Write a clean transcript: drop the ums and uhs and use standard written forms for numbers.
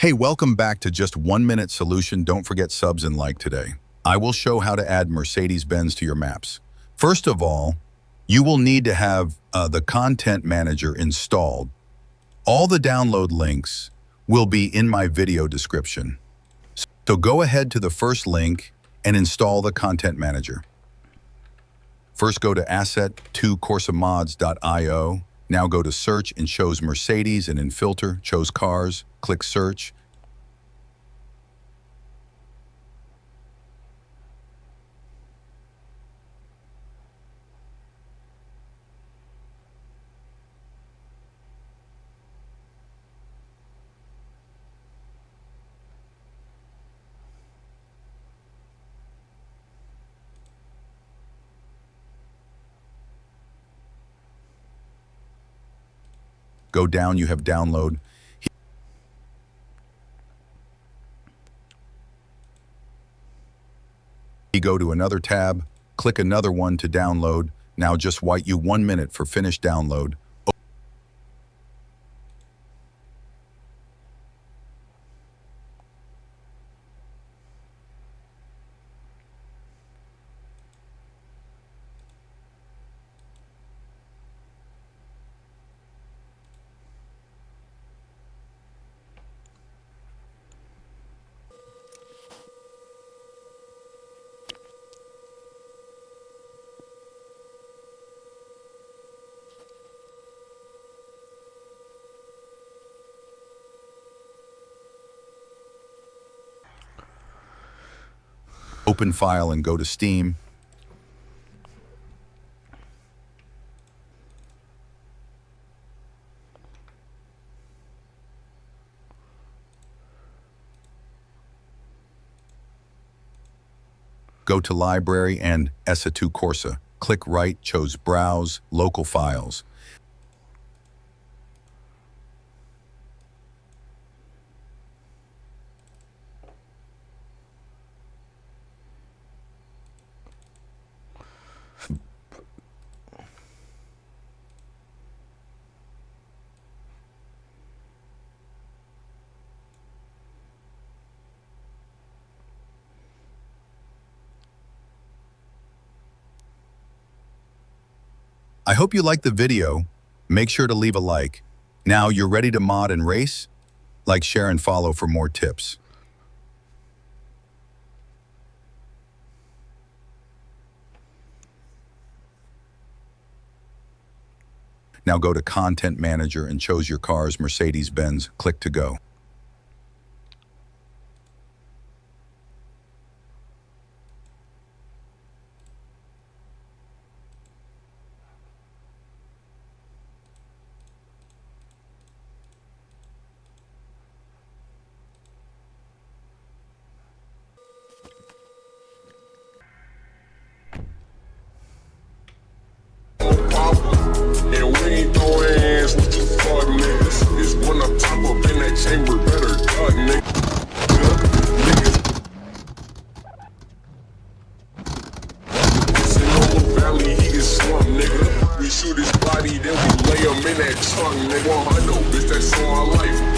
Hey, welcome back to Just 1 Minute Solution. Don't forget subs and like today. I will show how to add Mercedes-Benz to your maps. First of all, you will need to have the Content Manager installed. All the download links will be in my video description. So go ahead to the first link and install the Content Manager. First go to Assetto-Corsa-mods.io. Now go to search and shows Mercedes, and in filter, choose cars, click search. Go down, you have download. You go to another tab, click another one to download. Now just wait you 1 minute for finished download. Open file and go to Steam. Go to Library and Assetto Corsa. Click right, choose Browse, Local Files. I hope you liked the video. Make sure to leave a like. Now you're ready to mod and race? Like, share, and follow for more tips. Now go to Content Manager and choose your car's Mercedes-Benz. Click to go. We shoot his body, then we lay him in that trunk, nigga. I know, bitch, that's all our life.